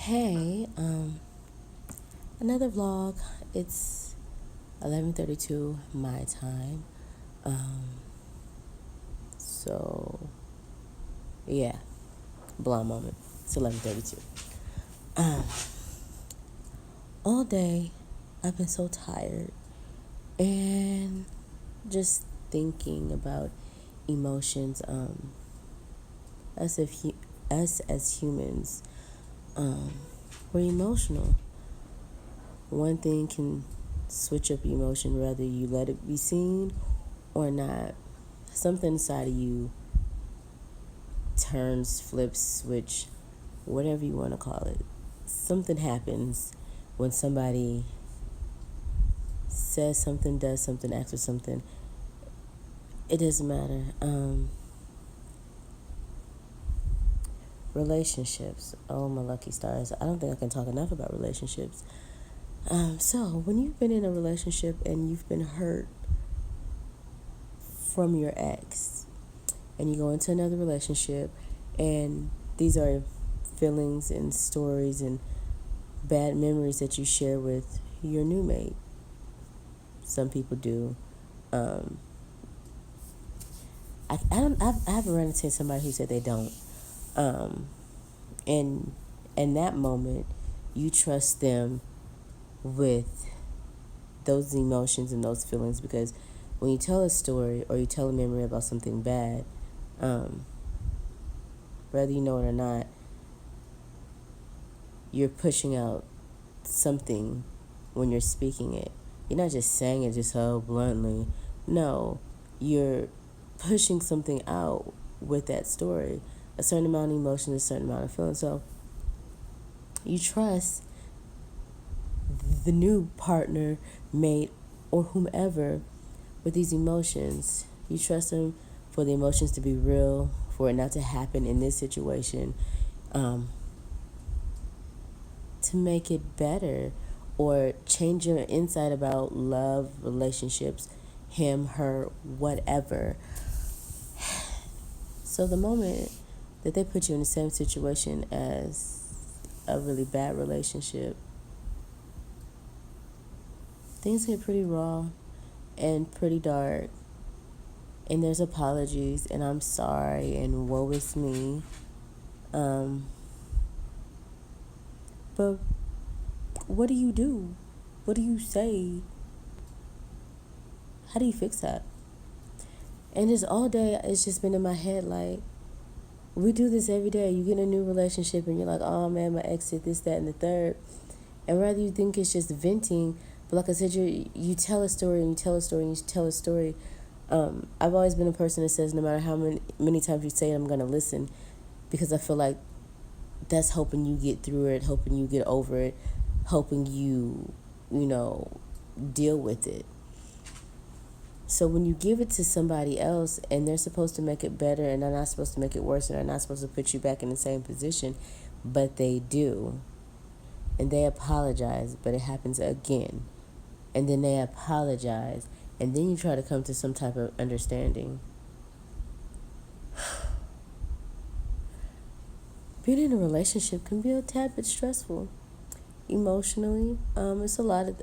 Hey, another vlog. It's 11:32 my time. Um, so yeah, blonde moment. It's 11:32. Um, all day, I've been so tired and just thinking about emotions. Us if us as humans, um, we're emotional. One thing can switch up your emotion whether you let it be seen or not. Something inside of you turns, flips, switch, whatever you want to call it. Something happens when somebody says something, does something, acts or something. It doesn't matter. Relationships. Oh, my lucky stars. I don't think I can talk enough about relationships. So, when you've been in a relationship and you've been hurt from your ex, and you go into another relationship, and these are feelings and stories and bad memories that you share with your new mate. Some people do. Um, I haven't run into somebody who said they don't. Um, and in that moment, you trust them with those emotions and those feelings because when you tell a story or you tell a memory about something bad, um, whether you know it or not, you're pushing out something when you're speaking it. You're not just saying it just so bluntly. No, you're pushing something out with that story. A certain amount of emotion, a certain amount of feeling. So you trust the new partner, mate, or whomever with these emotions. You trust them for the emotions to be real, for it not to happen in this situation, um, to make it better or change your insight about love, relationships, him, her, whatever. So the moment that they put you in the same situation as a really bad relationship, things get pretty raw and pretty dark. And there's apologies and I'm sorry and woe is me. Um, but what do you do? What do you say? How do you fix that? And just all day, it's just been in my head like, we do this every day. You get in a new relationship and you're like, oh man, my ex did this, that, and the third. And rather you think it's just venting, but like I said, you tell a story and you tell a story and you tell a story. I've always been a person that says no matter how many times you say it, I'm gonna listen, because I feel like that's helping you get through it, helping you get over it, helping you, you know, deal with it. So when you give it to somebody else and they're supposed to make it better and they're not supposed to make it worse and they're not supposed to put you back in the same position, but they do. And they apologize, but it happens again. And then they apologize. And then you try to come to some type of understanding. Being in a relationship can be a tad bit stressful. Emotionally, it's a lot of...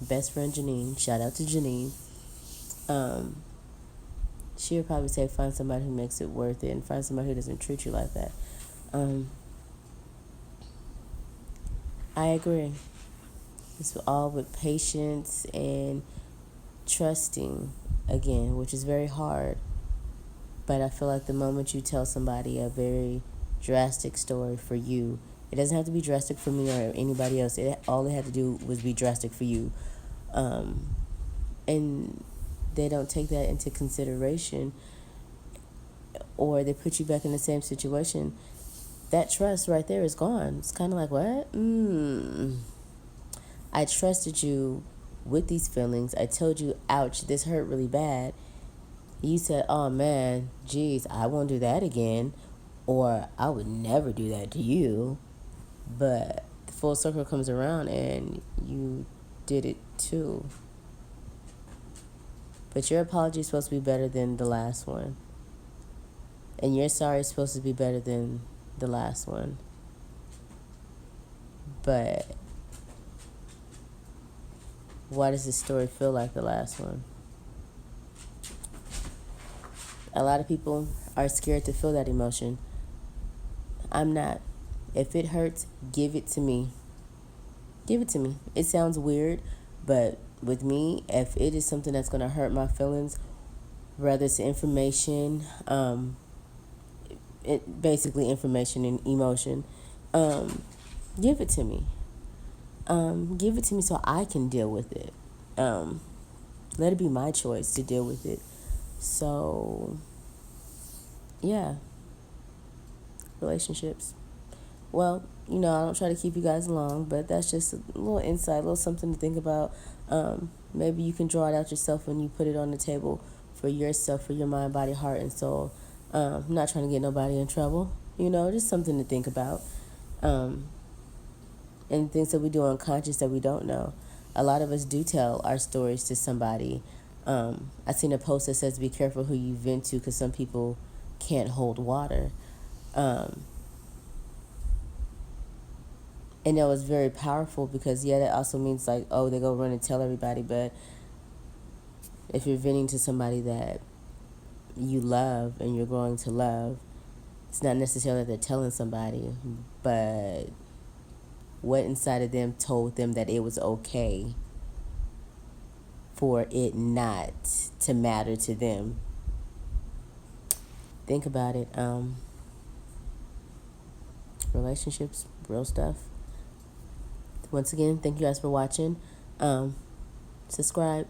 Best friend Janine, shout out to Janine. Um, she would probably say find somebody who makes it worth it and find somebody who doesn't treat you like that. Um, I agree. It's all with patience and trusting, again, which is very hard. But I feel like the moment you tell somebody a very drastic story for you, it doesn't have to be drastic for me or anybody else. All it had to do was be drastic for you. And they don't take that into consideration, or they put you back in the same situation, that trust right there is gone. It's kind of like, what? I trusted you with these feelings. I told you, ouch, this hurt really bad. You said, oh man, geez, I won't do that again. Or I would never do that to you. But the full circle comes around and you did it too. But your apology is supposed to be better than the last one. And your sorry is supposed to be better than the last one. But why does this story feel like the last one? A lot of people are scared to feel that emotion. I'm not. If it hurts, give it to me. Give it to me. It sounds weird, but with me, if it is something that's going to hurt my feelings, whether it's information, basically information and emotion, give it to me. Give it to me so I can deal with it. Let it be my choice to deal with it. So, yeah, relationships. Well, I don't try to keep you guys long, but that's just a little insight, a little something to think about. Maybe you can draw it out yourself when you put it on the table for yourself, for your mind, body, heart, and soul. I'm not trying to get nobody in trouble, just something to think about. And things that we do unconscious that we don't know. A lot of us do tell our stories to somebody. I seen a post that says, be careful who you vent to because some people can't hold water. And that was very powerful because, that also means like, oh, they go run and tell everybody. But if you're venting to somebody that you love and you're growing to love, it's not necessarily that they're telling somebody, but what inside of them told them that it was okay for it not to matter to them. Think about it. Relationships, real stuff. Once again, thank you guys for watching. Subscribe.